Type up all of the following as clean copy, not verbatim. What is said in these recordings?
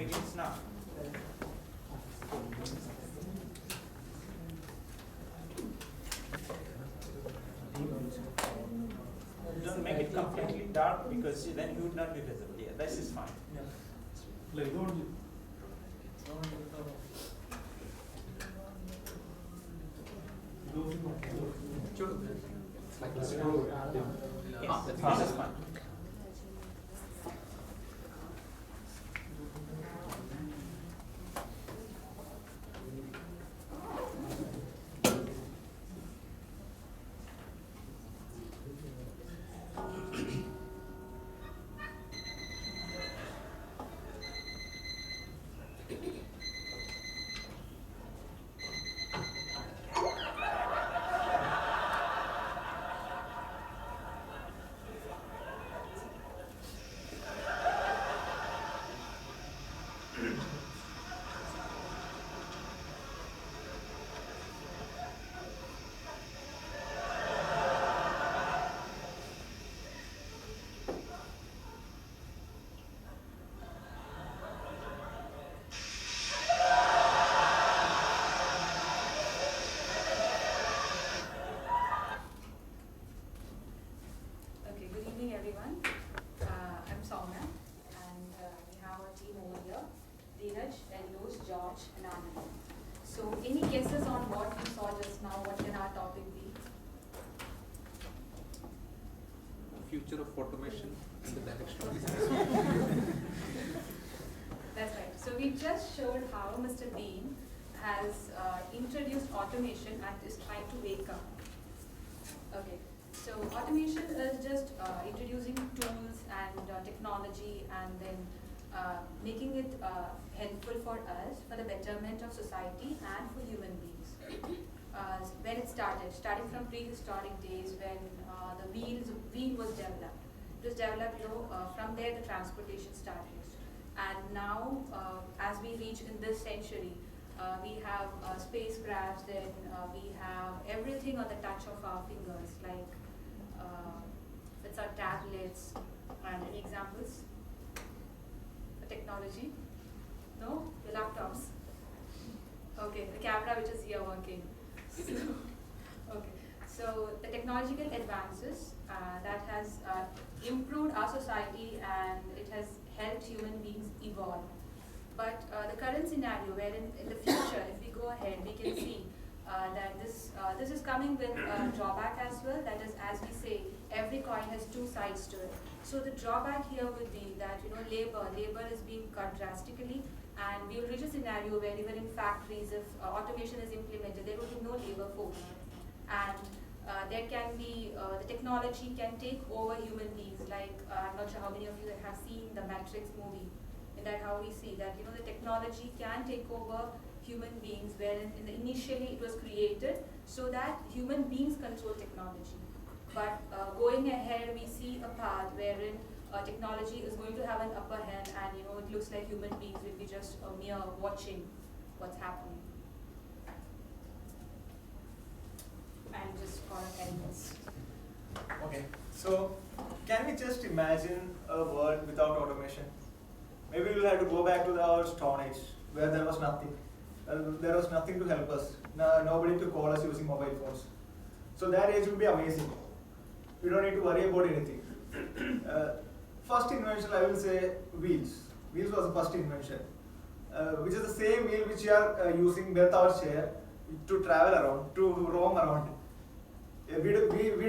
begins now. Don't make it completely dark because then you would not be visible. Yeah, this is fine. Yes, this is fine. Okay, good evening everyone. I'm Soumya and we have our team over here, Dheeraj, Elos, George and Anand. So any guesses on what you saw just now, what can our topic be? Future of automation and the direction of business. That's right. So we just showed how Mr. Dean has introduced automation and is trying to wake up. Okay. So automation is just introducing tools and technology and then making it helpful for us for the betterment of society and for human beings. When it starting from prehistoric days when the wheel was developed. It was developed, from there the transportation started. And now, as we reach in this century, we have spacecrafts, then we have everything on the touch of our fingers, like it's our tablets. And any examples? The technology? No? The laptops? Okay, the camera which is here working. Okay, so the technological advances that has improved our society and it has helped human beings evolve. But the current scenario wherein in the future, if we go ahead, we can see that this is coming with drawback as well. That is, as we say, every coin has two sides to it. So the drawback here would be that labor is being cut drastically, and we will reach a scenario where even in factories, if automation is implemented, there will be no labor force, and there can be the technology can take over human beings. Like I'm not sure how many of you have seen the Matrix movie. In that, how we see that the technology can take over human beings, wherein initially it was created so that human beings control technology. But going ahead, we see a path wherein technology is going to have an upper hand, and it looks like human beings will be just a mere watching what's happening. And just for animals. Okay, so can we just imagine a world without automation? Maybe we'll have to go back to our Stone Age, where there was nothing. There was nothing to help us. Nobody to call us using mobile phones. So that age will be amazing. We don't need to worry about anything. First invention, I will say wheels. Wheels was the first invention, which is the same wheel which you are using with our chair to travel around, to roam around. We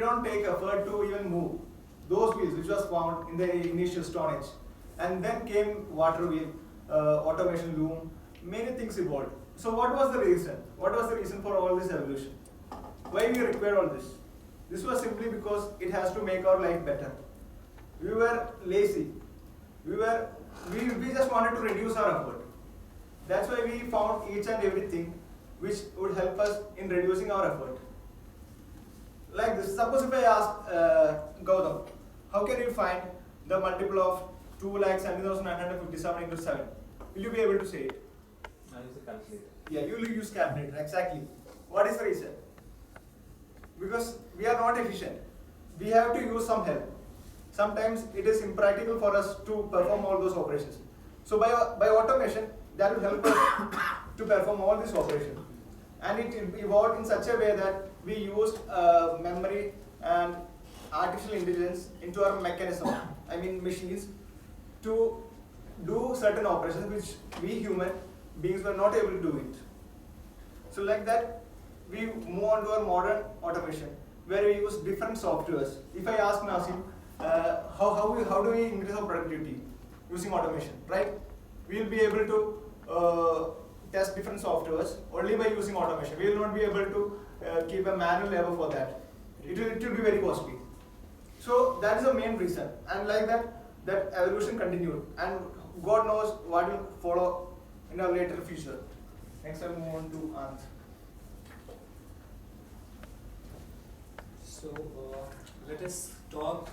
don't take effort to even move. Those wheels which was found in the initial Stone Age. And then came water wheel, automation loom, many things evolved. So what was the reason? What was the reason for all this evolution? Why we required all this? This was simply because it has to make our life better. We were lazy. We just wanted to reduce our effort. That's why we found each and everything which would help us in reducing our effort. Like this, suppose if I ask Gautam, how can you find the multiple of 2,70,957 into 7? Will you be able to say it? I use a calculator. Yeah, you will use calculator, exactly. What is the reason? Because we are not efficient. We have to use some help. Sometimes it is impractical for us to perform all those operations. So by automation, that will help us to perform all this operation. And it evolved in such a way that we used memory and artificial intelligence into our mechanism, I mean machines, to do certain operations which we human beings were not able to do it. So like that, we move on to our modern automation, where we use different softwares. If I ask Nasim, how do we increase our productivity using automation, right? We will be able to test different softwares only by using automation. We will not be able to keep a manual labor for that. It will be very costly. So that is the main reason. And like that evolution continued. And God knows what will follow in our later future. Next, I'll move on to Anth. So let us talk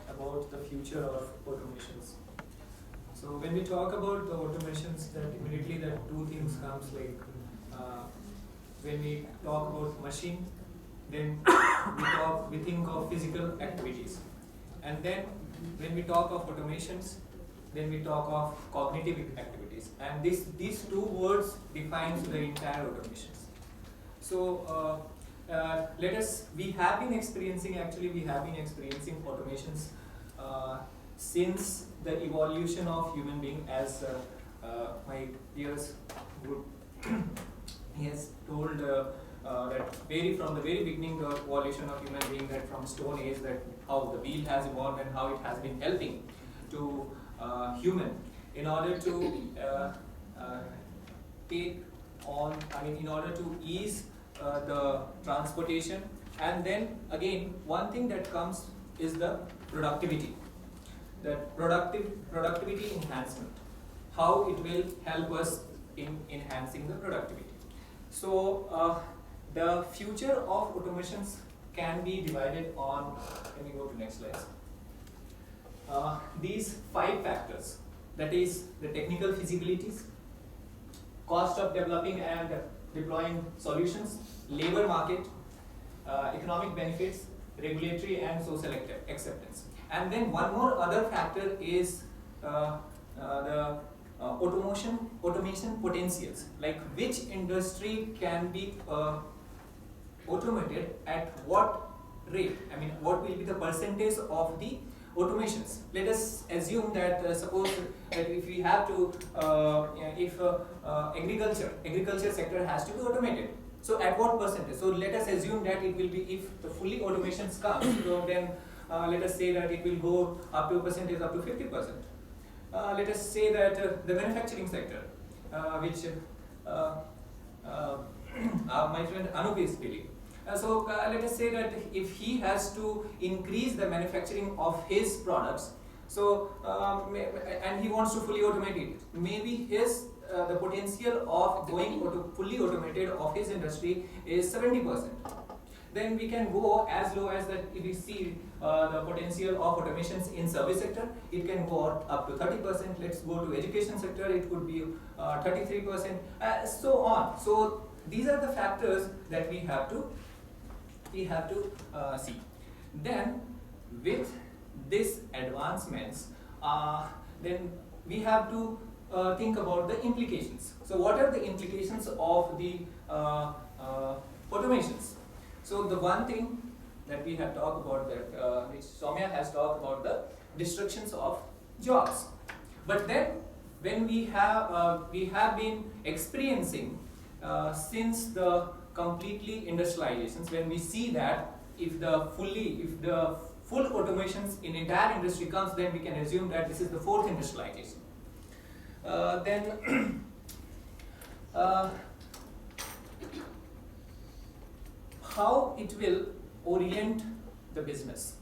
about the future of automations. So when we talk about the automations, that immediately that two things comes, like when we talk about machine, then we think of physical activities, and then when we talk of automations, then we talk of cognitive activities, and these two words defines the entire automations. So we have been experiencing automations since the evolution of human being, as my peers would he has told that from the very beginning, the evolution of human being, that from Stone Age, that how the wheel has evolved and how it has been helping to human in order to in order to ease the transportation. And then again, one thing that comes is the productivity. That productivity enhancement, how it will help us in enhancing the productivity. So the future of automations can be divided on, can we go to next slide? These 5 factors, that is the technical feasibilities, cost of developing and deploying solutions, labor market, economic benefits, regulatory and social acceptance. And then one more other factor is the automation potentials, like which industry can be automated at what rate. I mean, what will be the percentage of the automations? Let us assume that suppose that if we have to, agriculture sector has to be automated. So at what percentage? So let us assume that it will be, if the fully automations come, so then let us say that it will go up to a percentage up to 50%. Let us say that the manufacturing sector, which my friend Anup is dealing. So let us say that if he has to increase the manufacturing of his products, so and he wants to fully automate it, maybe his the potential of going fully automated of his industry is 70%. Then we can go as low as that. If we see the potential of automations in service sector, it can go up to 30%. Let's go to education sector, it could be 33%, so on. So these are the factors that we have to see. Then with these advancements, then we have to think about the implications. So what are the implications of the automations? So the one thing that we have talked about, that which Soumya has talked about, the destructions of jobs. But then when we have been experiencing since the completely industrializations, when we see that if the full automations in entire industry comes, then we can assume that this is the 4th industrialization. Then how it will orient the business,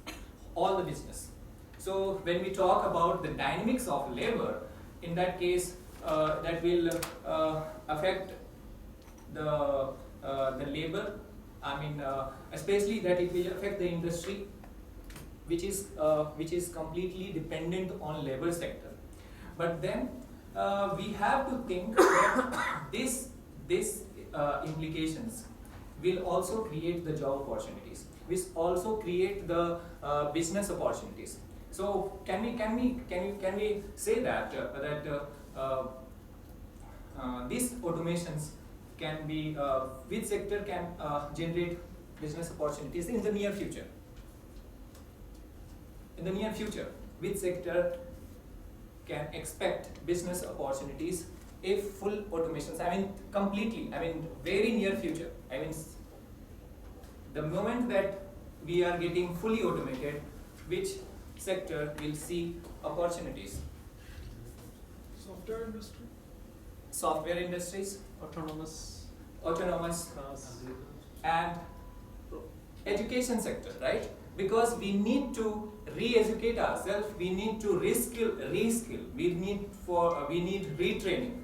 all the business. So when we talk about the dynamics of labor, in that case, that will affect the labor. I mean, especially that it will affect the industry, which is completely dependent on labor sector. But then we have to think that this implications will also create the job opportunities, which also create the business opportunities. So can we say that these automations can be which sector can generate business opportunities in the near future? In the near future, which sector can expect business opportunities if full automations? I mean, completely. I mean, very near future. I mean, the moment that we are getting fully automated, which sector will see opportunities? Software industry, Software industries, autonomous autonomous, and education sector, right? Because we need to re-educate ourselves, we need to reskill, we need retraining.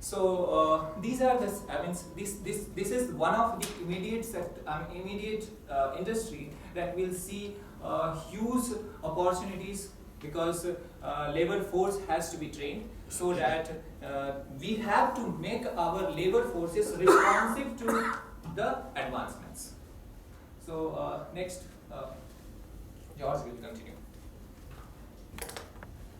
So these are the, I mean, this is one of the immediate industry that will see huge opportunities, because labor force has to be trained, so that we have to make our labor forces responsive to the advancements. So next, George will continue.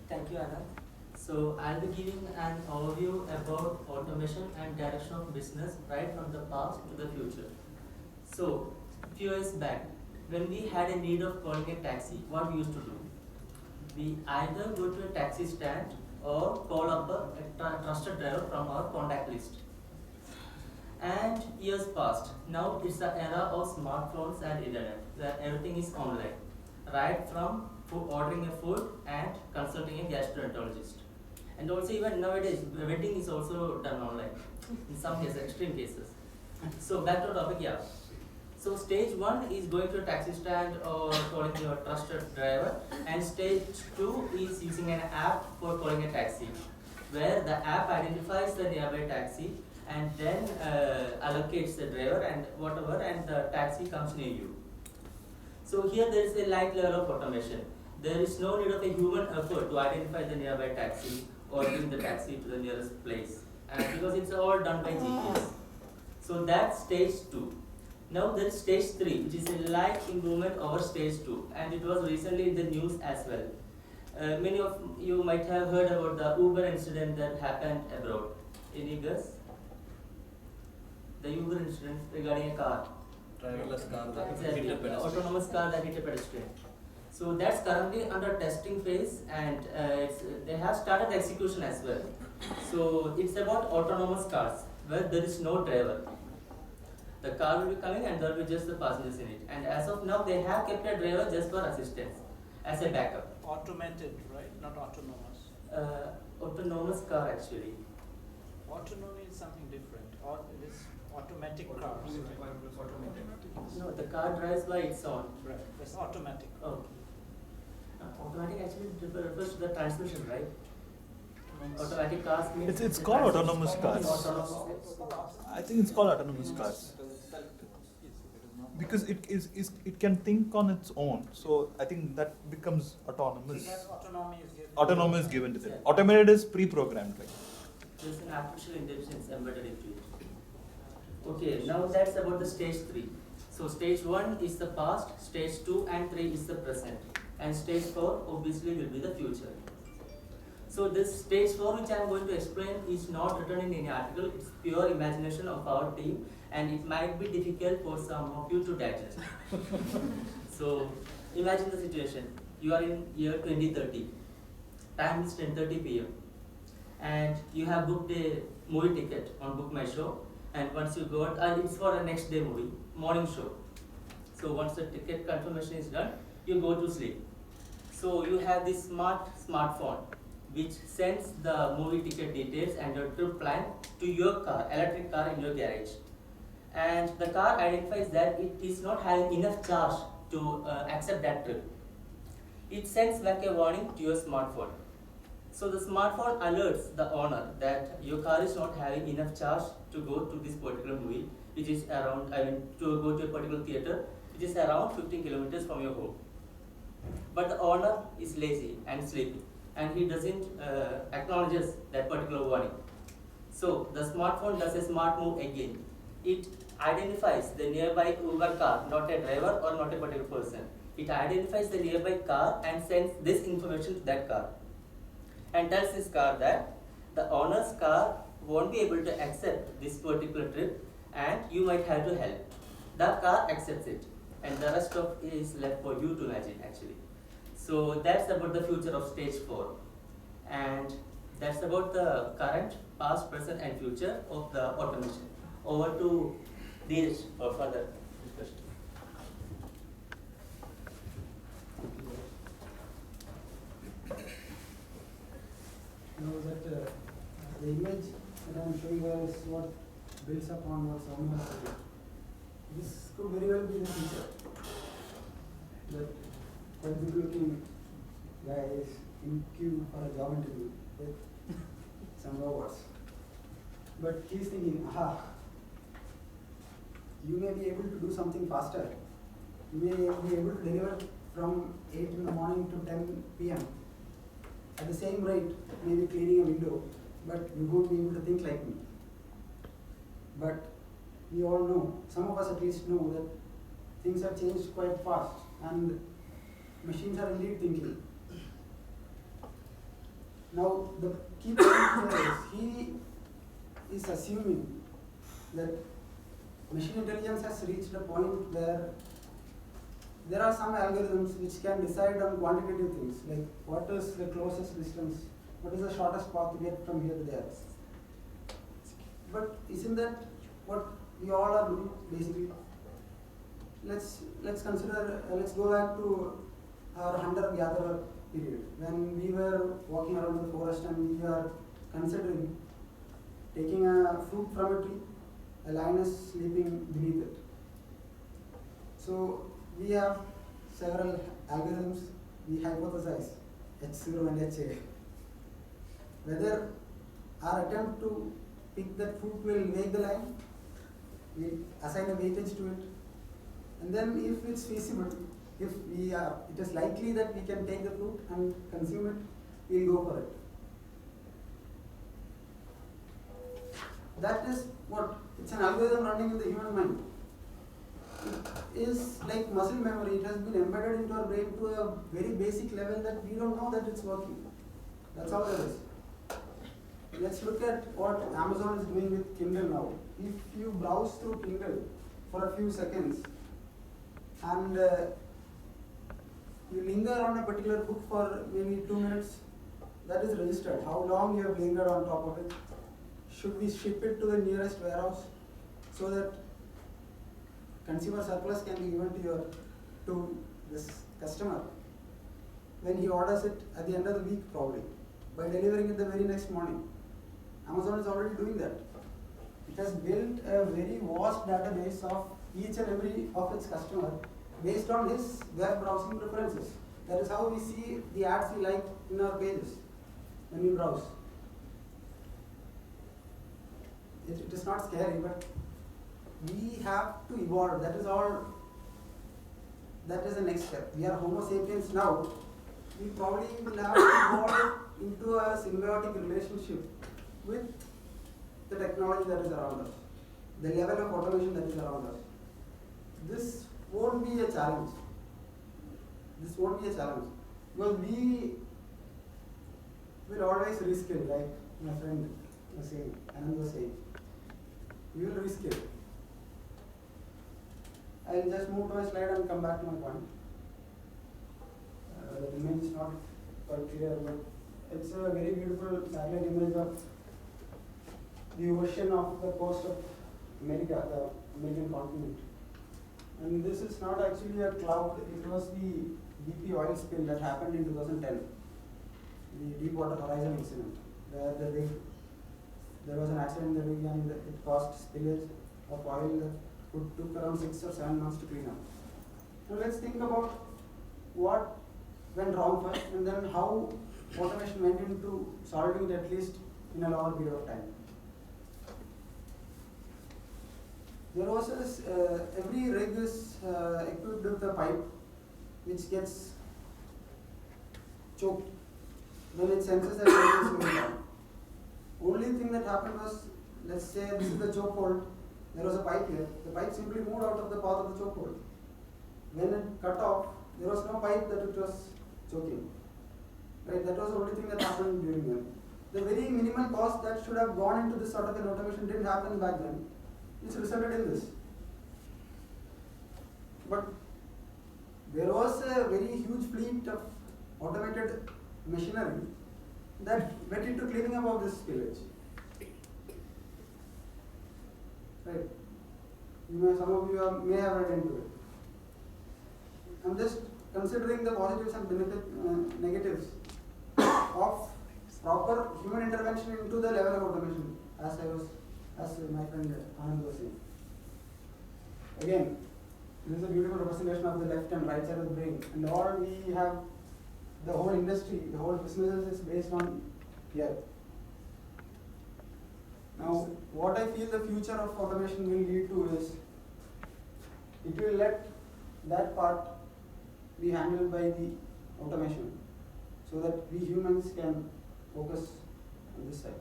Thank you, Anand. So I'll be giving an overview about automation and direction of business right from the past to the future. So, a few years back, when we had a need of calling a taxi, what we used to do? We either go to a taxi stand or call up a trusted driver from our contact list. And years passed. Now it's the era of smartphones and internet, where everything is online, right from ordering a food and consulting a gastroenterologist. And also even nowadays, wedding is also done online, in some cases, extreme cases. So back to topic, yeah. So stage 1 is going to a taxi stand or calling your trusted driver, and stage 2 is using an app for calling a taxi, where the app identifies the nearby taxi and then allocates the driver and whatever, and the taxi comes near you. So here there is a light level of automation. There is no need of a human effort to identify the nearby taxi or bring the taxi to the nearest place, because it's all done by GPS. So that's stage 2. Now there is stage 3, which is a light improvement over stage 2, and it was recently in the news as well. Many of you might have heard about the Uber incident that happened abroad. Any guess? The Uber incident regarding a car. driverless car that Exactly, hit a pedestrian. autonomous car that hit a pedestrian. So that's currently under testing phase, and they have started execution as well. So it's about autonomous cars where there is no driver. The car will be coming and there will be just the passengers in it. And as of now, they have kept a driver just for assistance as a backup. Automated, right? Not autonomous. Autonomous car actually. Autonomy is something different. Or it is automatic cars. Right? No, the car drives by its own. Right. It's automatic. Okay. Automatic actually refers to the transmission, right? Automatic cars means It's the called transmission. autonomous cars. Autonomous. I think it's called autonomous cars because it can think on its own. So I think that becomes autonomous. Because autonomy is given. Autonomy is given to them. Yeah. Automated is pre-programmed, right? There's an artificial intelligence embedded into it. Okay, now that's about the stage 3. So stage 1 is the past, stage 2 and 3 is the present, and stage 4 obviously will be the future. So this stage 4 which I am going to explain is not written in any article, it's pure imagination of our team, and it might be difficult for some of you to digest. So imagine the situation, you are in year 2030, time is 10:30 p.m. and you have booked a movie ticket on Book My Show, and once you go out, it's for a next day movie, morning show. So once the ticket confirmation is done, you go to sleep. So you have this smartphone which sends the movie ticket details and your trip plan to your car, electric car in your garage. And the car identifies that it is not having enough charge to accept that trip. It sends back a warning to your smartphone. So the smartphone alerts the owner that your car is not having enough charge to go to this particular movie, which is around, to go to a particular theater, which is around 15 kilometers from your home. But the owner is lazy and sleepy, and he doesn't acknowledges that particular warning. So the smartphone does a smart move again. It identifies the nearby Uber car, not a driver or not a particular person. It identifies the nearby car and sends this information to that car and tells this car that the owner's car won't be able to accept this particular trip and you might have to help. The car accepts it and the rest of it is left for you to imagine actually. So that's about the future of stage 4, and that's about the current, past, present and future of the automation. Over to Dheeraj for further discussion. Know that the image that I am showing here is what builds upon what someone has said. This could very well be the future. That quite good looking guy is in queue for a job interview with some robots. But he's thinking, aha, you may be able to do something faster. You may be able to deliver from 8 in the morning to 10 p.m. at the same rate, maybe cleaning a window, but you won't be able to think like me. But we all know, some of us at least know that things have changed quite fast and machines are indeed thinking. Now the key point here is he is assuming that machine intelligence has reached a point where there are some algorithms which can decide on quantitative things, like what is the closest distance, what is the shortest path to get from here to there. But isn't that what we all are doing basically? Let's consider, let's go back to our hunter-gatherer period, when we were walking around the forest and we were considering taking a fruit from a tree, a lioness sleeping beneath it. So we have several algorithms, we hypothesize H0 and HA. Whether our attempt to pick that fruit will wake the lion, we assign a weightage to it, and then if it's feasible, if it is likely that we can take the fruit and consume it, we'll go for it. That is what, it's an algorithm running in the human mind. It is like muscle memory, it has been embedded into our brain to a very basic level that we don't know that it's working. That's all there is. Let's look at what Amazon is doing with Kindle now. If you browse through Kindle for a few seconds and you linger on a particular book for maybe 2 minutes, that is registered. How long you have lingered on top of it. Should we ship it to the nearest warehouse so that consumer surplus can be given to this customer when he orders it at the end of the week probably, by delivering it the very next morning? Amazon is already doing that. It has built a very vast database of each and every of its customers based on his web browsing preferences. That is how we see the ads we like in our pages when we browse. It is not scary, but we have to evolve. That is all. That is the next step. We are Homo sapiens now. We probably will have to evolve into a symbiotic relationship with the technology that is around us, the level of automation that is around us. This won't be a challenge. This won't be a challenge because we will always reskill, like my friend was saying, Anand was saying. We will reskill. I'll just move to my slide and come back to my point. The image is not quite clear, but it's a very beautiful satellite image of the ocean of the coast of America, the American continent. And this is not actually a cloud, it was the BP oil spill that happened in 2010, the Deepwater Horizon incident, where there was an accident in the rig and it caused spillage of oil that took around 6 or 7 months to clean up. Now let's think about what went wrong first and then how automation went into solving it at least in a longer period of time. There was this, every rig is equipped with a pipe which gets choked when it senses that it is going down. Only thing that happened was, let's say this is the choke hold, there was a pipe here. The pipe simply moved out of the path of the choke hold. When it cut off, there was no pipe that it was choking. Right? That was the only thing that happened during then. The very minimal cost that should have gone into this sort of an automation didn't happen back then. It's resulted in this. But there was a very huge fleet of automated machinery that went into cleaning up of this spillage. Right? Some of you may have read into it. I'm just considering the positives and negatives of proper human intervention into the level of automation, as my friend Anand was saying. Again, this is a beautiful representation of the left and right side of the brain, and all we have, the whole industry, the whole business is based on here. Now, what I feel the future of automation will lead to is, it will let that part be handled by the automation, so that we humans can focus on this side.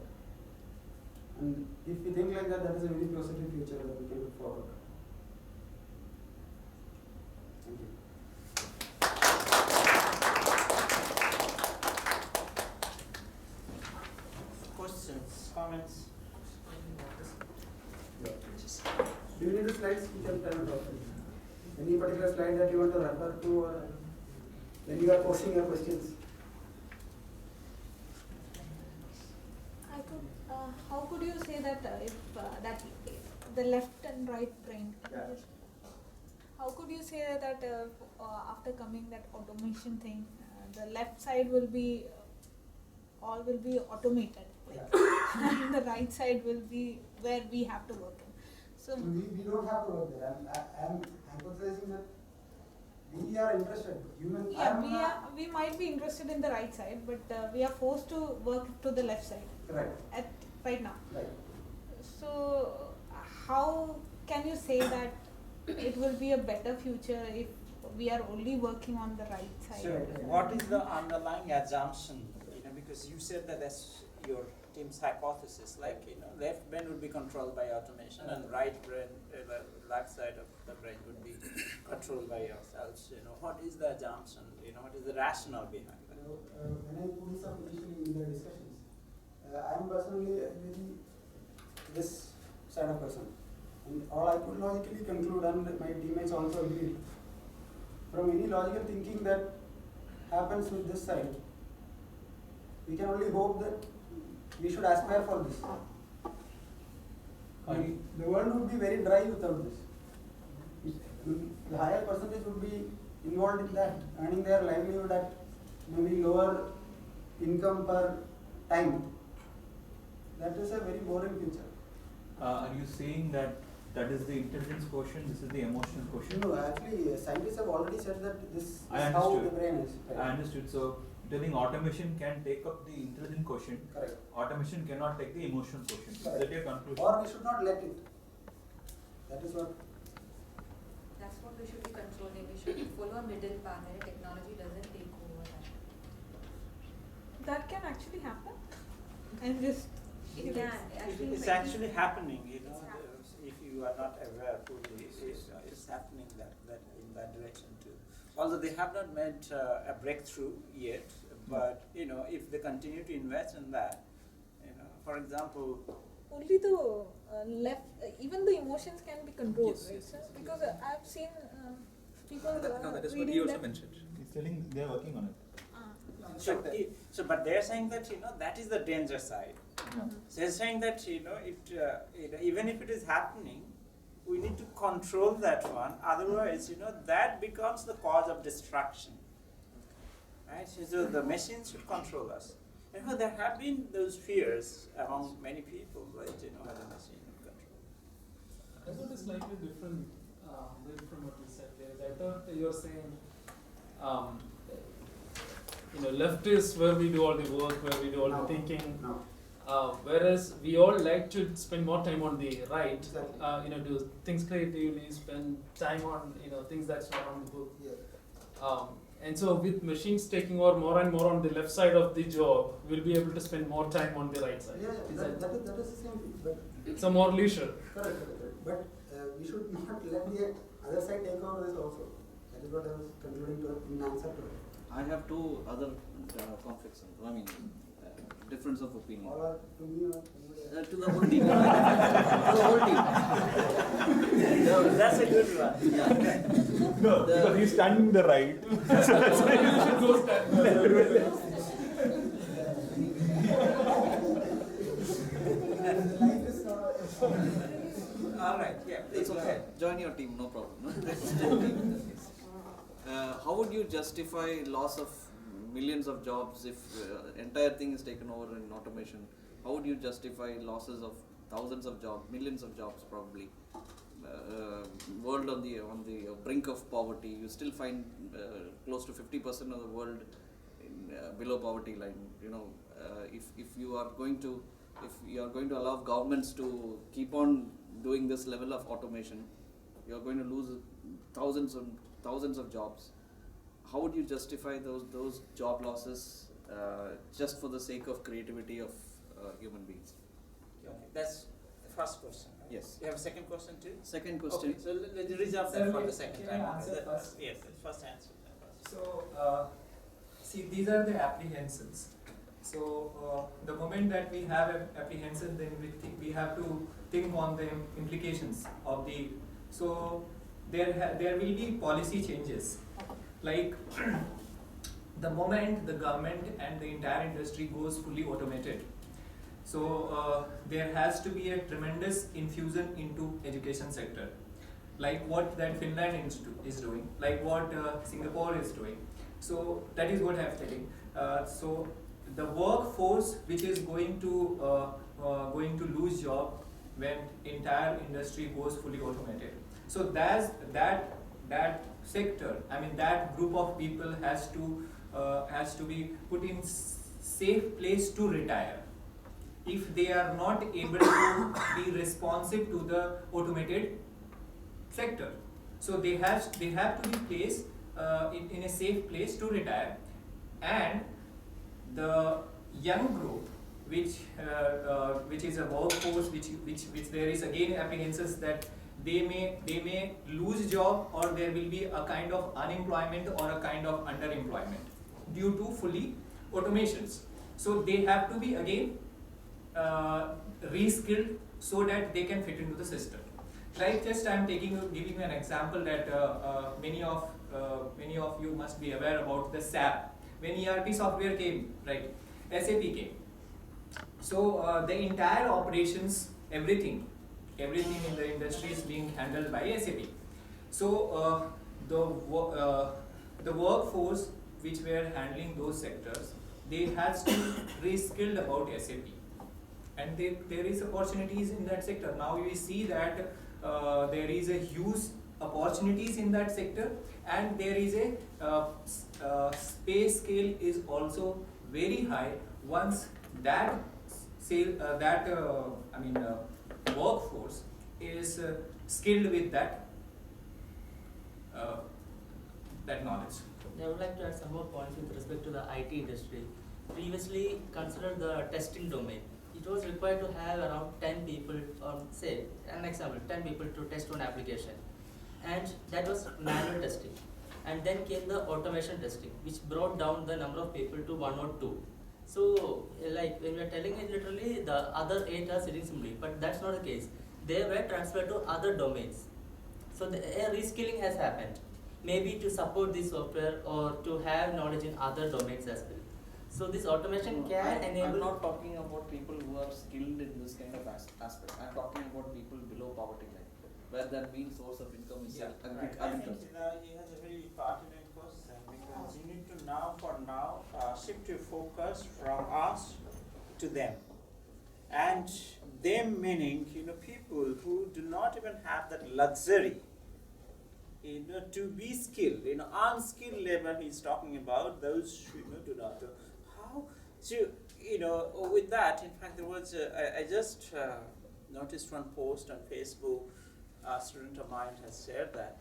And if we think like that, that is a very positive future that we can look forward to. Thank you. Questions, comments? Do you need the slides? You can turn it off. Any particular slide that you want to refer to, or when you are posing your questions? How could you say that if the left and right brain? Yeah. How could you say that after coming that automation thing, the left side will be all will be automated, and the right side will be where we have to work in. So we don't have to work there. I'm hypothesizing that we are interested. Humans. Yeah, we might be interested in the right side, but we are forced to work to the left side. Right. Right now. Right. So how can you say that it will be a better future if we are only working on the right side? So, what is the underlying assumption? Because you said that that's your team's hypothesis. Like, left brain would be controlled by automation, and right brain, left side of the brain would be controlled by yourselves. What is the assumption? What is the rationale behind that? When I put this up initially in the discussions, I am personally this side of person, and all I could logically conclude, and my teammates also agreed, from any logical thinking that happens with this side, we can only hope that we should aspire for this. The world would be very dry without this. The higher percentage would be involved in that, earning their livelihood at maybe lower income per time. That is a very boring future. Are you saying that is the intelligence quotient, this is the emotional quotient? No, actually, scientists have already said that this is I how understood. the brain is. I understood. So, telling automation can take up the intelligent quotient. Correct. Automation cannot take the emotional quotient. Is Correct. that your conclusion? Or we should not let it. That is what. That's what we should be controlling. We should follow a middle path where technology doesn't take over that. That can actually happen. And just It can. It's actually happening. If you are not aware fully, it's happening that in that direction too. Although they have not made a breakthrough yet, but if they continue to invest in that, for example. only the left, even the emotions can be controlled, Yes, right? yes, Sir? yes. Because I've seen people That is what reading he also that. mentioned. He's telling they are working on it. But they're saying that that is the danger side. So they're saying that even if it is happening, we need to control that one. Otherwise, that becomes the cause of destruction. Right? So the machines should control us. There have been those fears among many people, right? How the machine would control. I thought it's slightly different from what you said there. I thought you were saying, left is where we do all the work, where we do all the thinking. No. Whereas we all like to spend more time on the right, Exactly. do things creatively, spend time on things that's not on the book. Yeah. And so with machines taking over more and more on the left side of the job, we'll be able to spend more time on the right side. Yeah, Is that is the same thing. But some more leisure. correct. but we should not let the other side take over this also. That is what I was concluding to in answer to it. I have two other conflicts. I mean, difference of opinion. All are to me or anybody else? To the whole team. To the whole team. No, that's a good one. Yeah. No, because he's standing in the right. So that's why you should go stand. Life is not. All right, yeah, please It's go okay. ahead. Join your team, no problem. No? Let's join team in that case. How would you justify loss of millions of jobs if entire thing is taken over in automation? How would you justify losses of thousands of jobs, millions of jobs probably? World on the brink of poverty. You still find close to 50% of the world in, below poverty line. You know, if you are going to allow governments to keep on doing this level of automation, you are going to lose thousands of jobs. How would you justify those job losses just for the sake of creativity of human beings? Okay, that's the first question. Right? Yes. You have a second question too? Second question. Okay, so let's reserve Sir, that for may- the second can I time. answer first? Yes, first answer. So, see, these are the apprehensions. So, the moment that we have apprehension, then we have to think on the implications of the. So, there will be policy changes, like the moment the government and the entire industry goes fully automated. So, there has to be a tremendous infusion into education sector, like what that Finland is doing, like what Singapore is doing. So that is what I am telling. So the workforce which is going to lose job when entire industry goes fully automated. So that sector, I mean that group of people has to be put in safe place to retire. If they are not able to be responsive to the automated sector, so they have to be placed in a safe place to retire, and the young group, which is a workforce, which there is again apprehensions that they may lose job, or there will be a kind of unemployment or a kind of underemployment due to fully automations. So they have to be again reskilled so that they can fit into the system. Like just I am giving you an example that many of you must be aware about the SAP. When ERP software came, right, SAP came. So the entire operations, everything in the industry is being handled by SAP. So the workforce which were handling those sectors, they had to reskilled about SAP, and there is opportunities in that sector. Now we see that there is a huge opportunities in that sector, and there is a space scale is also very high once that workforce is skilled with that knowledge. I would like to add some more points with respect to the IT industry. Previously, consider the testing domain. It was required to have around 10 people, or say, an example, 10 people to test one application. And that was manual testing. And then came the automation testing, which brought down the number of people to 1 or 2. So, like when we are telling it literally, the other 8 are sitting similarly, but that's not the case. They were transferred to other domains. So, a reskilling has happened, maybe to support this software or to have knowledge in other domains as well. So, this automation can enable. I'm not talking about people who are skilled in this kind of aspect. I'm talking about people below poverty line, where their main source of income is Right. agriculture. I think he has a very pertinent question, because you need to now shift your focus from us to them, and them meaning people who do not even have that luxury to be skilled. Unskilled labor he's talking about, those do not. How? So with that, in fact, there was I just noticed one post on Facebook. A student of mine has shared that.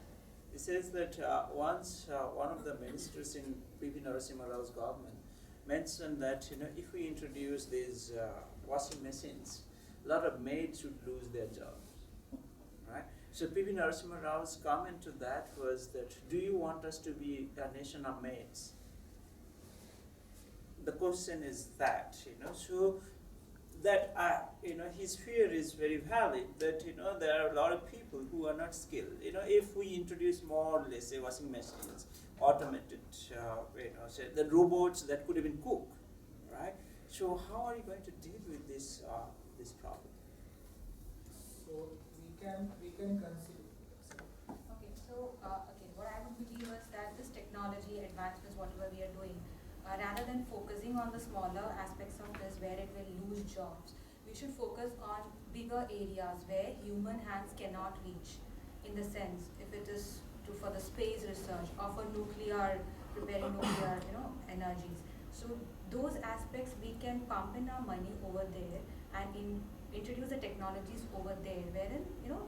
He says that once one of the ministers in P.V. Narasimha Rao's government mentioned that if we introduce these washing machines, a lot of maids would lose their jobs, So P.V. Narasimha Rao's comment to that was that, do you want us to be a nation of maids? The question is that, so that, his fear is very valid, that, there are a lot of people who are not skilled. If we introduce more, let's say, washing machines, automated, say the robots that could even cook, right? So how are you going to deal with this problem? So we can consider. Okay, so what I would believe is that this technology advancements, whatever we are doing, rather than focusing on the smaller aspects of this where it will lose jobs, we should focus on bigger areas where human hands cannot reach. In the sense, if it is for the space research or for preparing nuclear, energies. So those aspects we can pump in our money over there and introduce the technologies over there wherein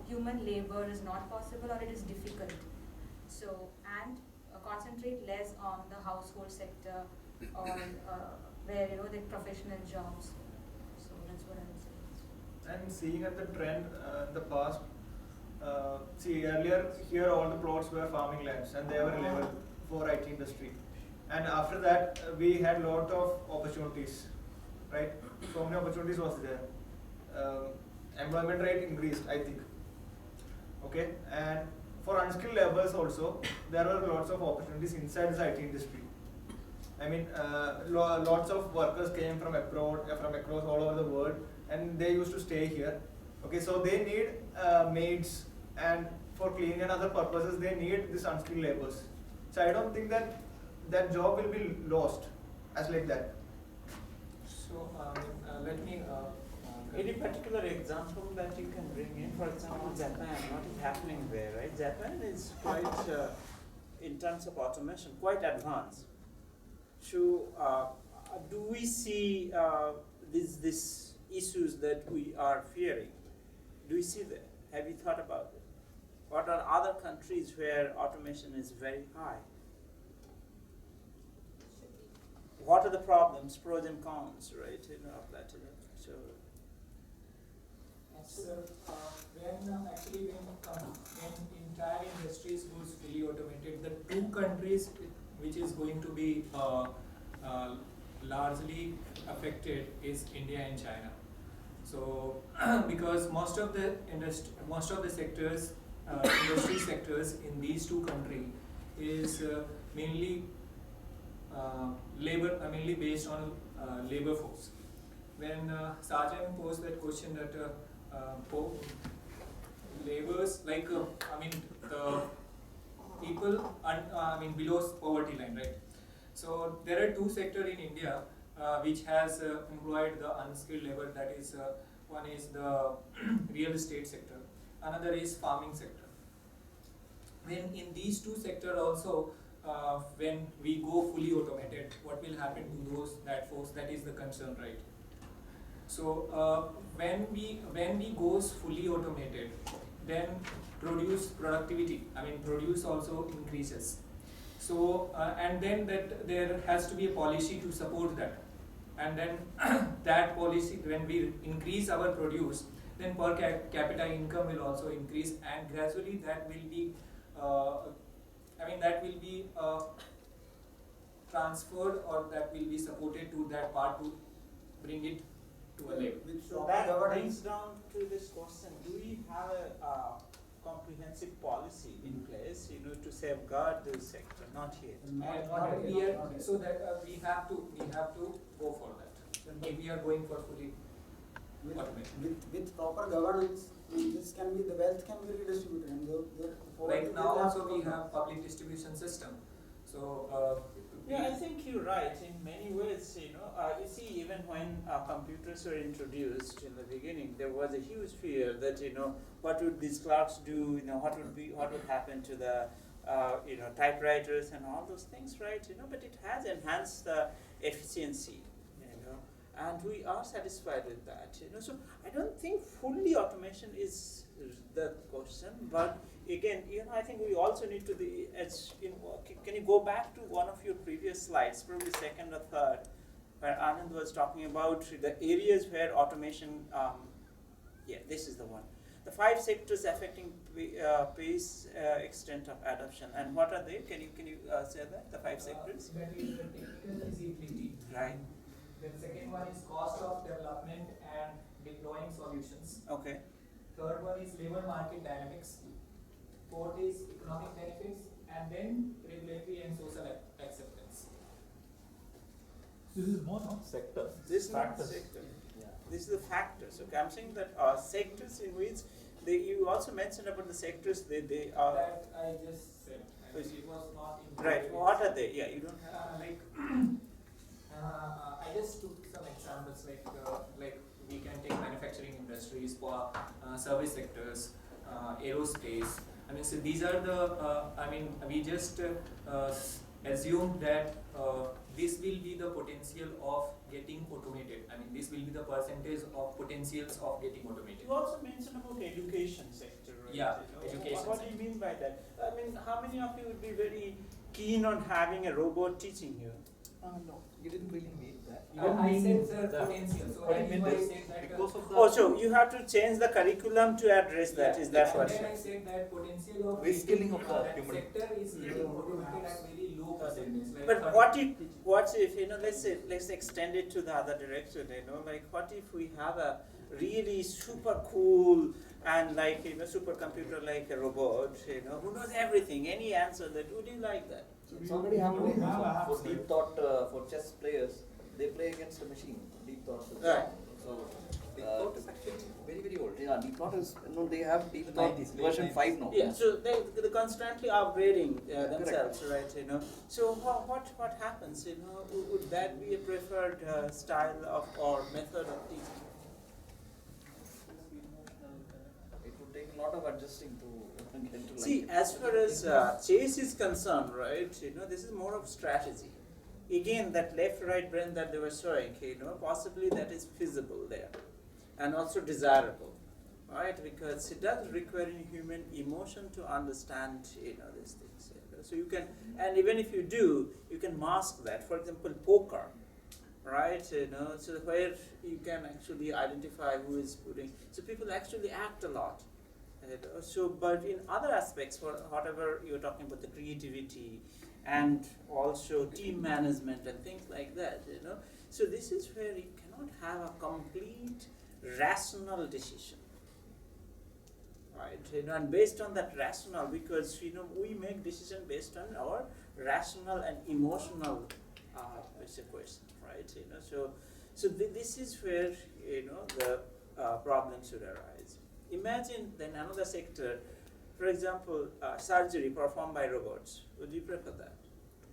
human labor is not possible or it is difficult. So and concentrate less on the household sector or where the professional jobs. So that's what I would say. And seeing at the trend in the past, see earlier here all the plots were farming lands and they were level for IT industry. And after that we had lot of opportunities, right? So many opportunities was there. Employment rate increased, I think. Okay, and for unskilled laborers also there were lots of opportunities inside the IT industry. I mean, lots of workers came from abroad, from across all over the world, and they used to stay here. Okay, so they need maids, and for cleaning and other purposes, they need this unskilled laborers. So I don't think that that job will be lost as like that. So let me. Any particular example that you can bring in? For example, Japan, what is happening there, right? Japan is quite, in terms of automation, quite advanced. So, do we see these issues that we are fearing? Do we see that? Have you thought about it? What are other countries where automation is very high? What are the problems, pros and cons, right? Of that. So. When entire industries goes fully automated, the two countries which is going to be largely affected is India and China. So because most of the sectors, industry sectors in these two countries is mainly mainly based on labor force. When Sarjan posed that question that laborers the people below poverty line, right? So there are two sectors in India which has employed the unskilled labor. That is, one is the real estate sector, another is farming sector. When in these two sectors also, when we go fully automated, what will happen to that force? That is the concern, right? So when we goes fully automated, then productivity also increases. So and then that there has to be a policy to support that, and then that policy, when we increase our produce, then per capita income will also increase, and gradually that will be transferred, or that will be supported to that part to bring it to a level. So that brings down to this question: do we have a comprehensive policy in place, to safeguard this sector? Not yet. So that we have to go for that. If we are going for fully automation. With proper governance, this can be, the wealth can be redistributed. And Right now also we have public distribution system. So yeah, I think you're right in many ways. You see, even when computers were introduced in the beginning, there was a huge fear that what would these clerks do? What would happen to the typewriters and all those things, right? But it has enhanced the efficiency. And we are satisfied with that. So I don't think fully automation is the question, but again, I think we also need to can you go back to one of your previous slides, probably second or third, where Anand was talking about the areas where automation, this is the one. the 5 sectors affecting pace, extent of adoption. And what are they? Can you say that, the 5 sectors? That is the technical feasibility. Right. The second one is cost of development and deploying solutions. Okay. Third one is labor market dynamics. Fourth is economic benefits, and then regulatory and social acceptance. This is more not sector. This is not factors. sector. Yeah. This is the factors. Okay, I'm saying that sectors in which you also mentioned about the sectors they are. That I just said. I mean, it was not in. Right. What are they? Yeah, you don't have. I just took some examples like we can take manufacturing industries, for service sectors, aerospace. I mean, so these are the. We just assume that this will be the potential of getting automated. I mean, this will be the percentage of potentials of getting automated. You also mentioned about education sector, right? Yeah, You know, education What do you mean by that? I mean, how many of you would be very keen on having a robot teaching you? No, you didn't really mean that. I said potential. So What I that is meant why I is said that. because of the Oh, so you have to change the curriculum to address that. Is that what? And then I said that potential of Reskilling of the that human. sector is getting automated at very low percentage. Like But what if let's extend it to the other direction, like what if we have a really super cool and supercomputer like a robot, who knows everything, any answer that, would you like that? It's already happening. For deep thought, for chess players, they play against a machine. Deep thought. Right. So, Deep thought is actually very, very old. yeah, deep thought is they have deep thought 90s, version late 5 now. Yeah, so they're constantly upgrading themselves, right? So what happens? Would that be a preferred style of or method of teaching? It would take a lot of adjusting to get to See, as far as chess is concerned, right? This is more of strategy. Again, that left-right brain that they were showing, possibly that is feasible there, and also desirable, right? Because it does require human emotion to understand, these things. So you can, and even if you do, you can mask that. For example, poker, right? So where you can actually identify who is putting. So people actually act a lot. But in other aspects, for whatever you're talking about, the creativity and also team management and things like that, So this is where you cannot have a complete rational decision, right? And based on that rational, because we make decision based on our rational and emotional question, right? So this is where the problem should arise. Imagine then another sector, for example, surgery performed by robots. Would you prefer that?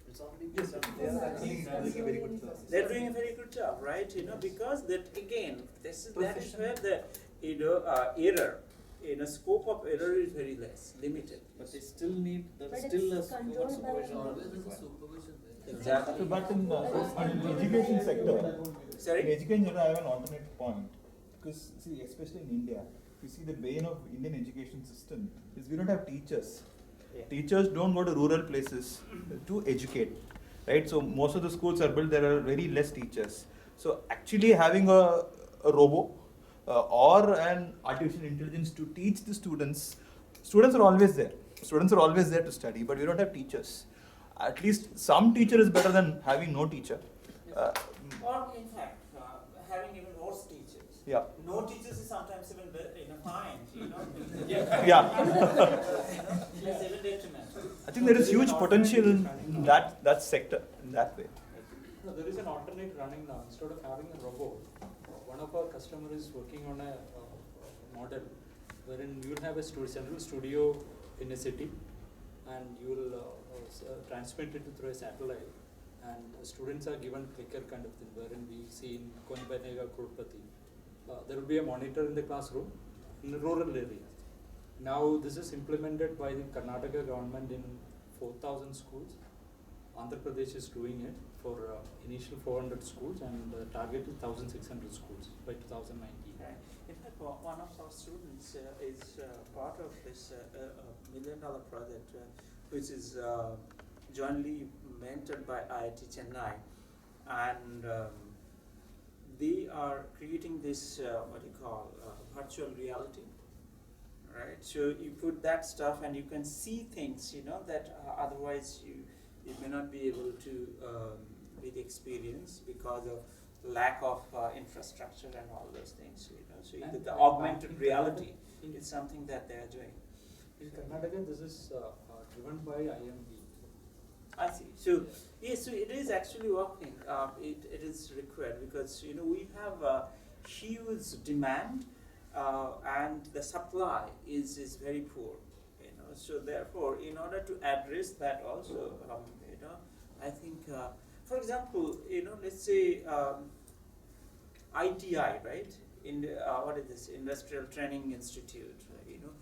It's already Yes, they are actually doing a very good job. They're doing a very good job, right? Because that again, that is where the error, scope of error is very less, limited. But they still need But still it's a controlled supervision. by or Always this is a one. supervision there. Exactly. So, but in the education sector, in Sorry? education sector, I have an alternate point. Because see, especially in India, you see the bane of Indian education system is we don't have teachers. Yeah. Teachers don't go to rural places to educate, right? So most of the schools are built, there are very less teachers. So actually having a robo or an artificial intelligence to teach the students are always there. Students are always there to study, but we don't have teachers. At least some teacher is better than having no teacher. Or in fact, having even worse teachers. Yeah. No teachers is sometimes even fine, Yeah. It's even detriment. I think there is huge potential in that sector, in that way. No, there is an alternate running now. Instead of having a robot, one of our customers is working on a model wherein you will have a central studio in a city, and you will transmit it through a satellite, and the students are given clicker kind of thing, wherein we see in Konibanega, Kurpati, there will be a monitor in the classroom in the rural area. Now this is implemented by the Karnataka government in 4,000 schools. Andhra Pradesh is doing it for initial 400 schools, and the target is 1,600 schools by 2019. Right. In fact, one of our students is part of this $1 million project, which is jointly mentored by IIT Chennai, and they are creating this virtual reality, right? So you put that stuff and you can see things, you know, that otherwise you may not be able to really experience because of lack of infrastructure and all those things, you know. So And the in augmented Karnataka- reality in- is something that they are doing. In Karnataka, this is driven by IMD. I see. So yes, so it is actually working. It is required because, you know, we have a huge demand and the supply is very poor. You know, so therefore, in order to address that also, you know, I think, for example, you know, let's say ITI, right? In the, what is this? Industrial Training Institute. You know,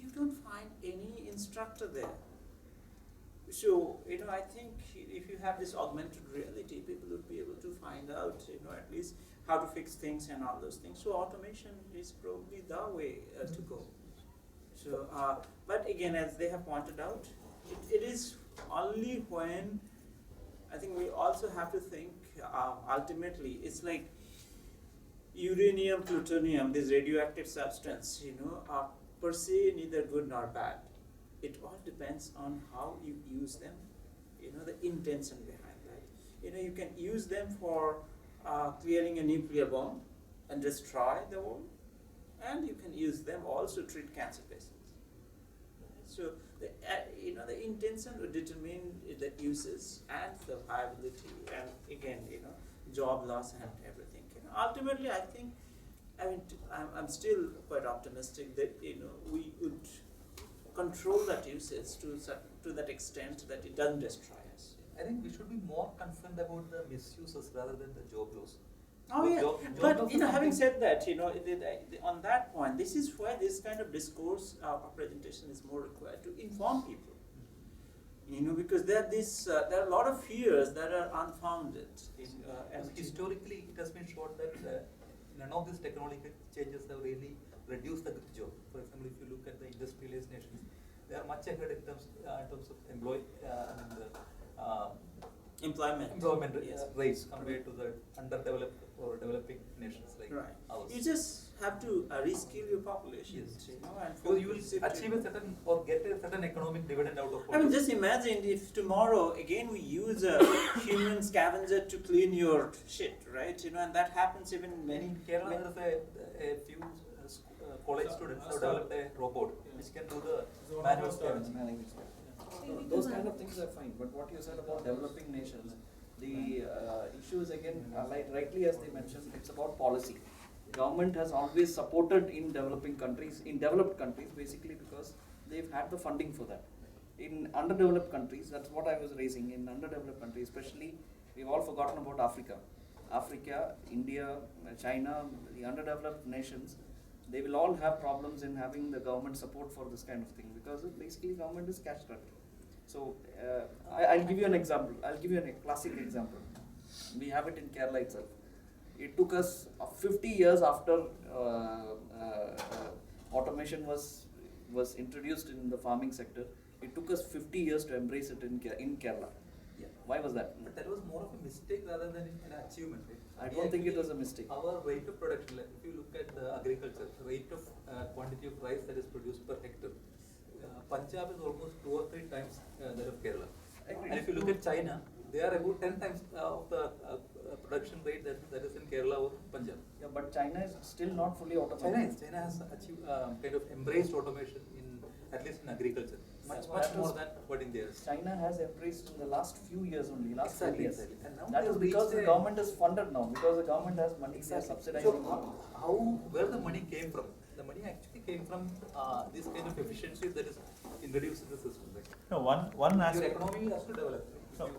you don't find any instructor there. So, you know, I think if you have this augmented reality, people would be able to find out, you know, at least how to fix things and all those things. So automation is probably the way to go. So, but again, as they have pointed out, it is only when, I think we also have to think, ultimately, it's like uranium, plutonium, this radioactive substance, you know, are per se neither good nor bad. It all depends on how you use them, you know, the intention behind that. You know, you can use them for clearing a nuclear bomb and destroy the world, and you can use them also to treat cancer patients. So, the, you know, the intention would determine the uses and the viability, and again, you know, job loss and everything. You know, ultimately, I think, I mean, I'm still quite optimistic that, you know, we would control that usage to that extent that it doesn't destroy us. I think we should be more concerned about the misuses rather than the job loss. Oh But yeah, job but loss you is know, having something- said that, you know, on that point, this is why this kind of discourse presentation is more required to inform people. You know, because there are a lot of fears that are unfounded. Because historically, it has been shown that none of these technological changes have really reduced the job. For example, if you look at the industrialized nations, they are much ahead in terms of employment yes. rates compared to the underdeveloped or developing nations like ours. You just have to reskill your population. Yes. You know, and So you will focus it achieve a certain or get a certain economic dividend out of I mean, it. just imagine if tomorrow again we use a human scavenger to clean your shit, right? You know, and that happens even in many. In Kerala, there is a few college students have developed a robot which can do the manual scavenging. Those kind of things are fine, but what you said about developing nations, the issue is again, like rightly as they mentioned, it's about policy. Government has always supported in developed countries basically because they've had the funding for that. In underdeveloped countries, that's what I was raising, in underdeveloped countries especially, we've all forgotten about Africa, India, China, the underdeveloped nations, they will all have problems in having the government support for this kind of thing because basically government is cash strapped. So I'll give you an example. I'll give you a classic example. We have it in Kerala itself. It took us 50 years after automation was introduced in the farming sector. It took us 50 years to embrace it in Kerala. Yeah. Why was that? But that was more of a mistake rather than an achievement. Right? I don't think it was a mistake. Our rate of production, like if you look at the agriculture, rate of quantity of rice that is produced per hectare, Punjab is almost 2 or 3 times that of Kerala. And if you look at China, they are about 10 times of the production rate that is in Kerala or Punjab. Yeah, but China is still not fully automated. China has achieved kind of embraced automation in at least in agriculture, much more than what India is. China has embraced in the last few years only, last 4 years. Exactly. And now That they is have because the reached a- government is funded now, because the government has money, they are subsidizing. So where the money came from? The money actually came from this kind of efficiency that is introduced in the system. Right? No, one Your aspect. economy has to develop. No,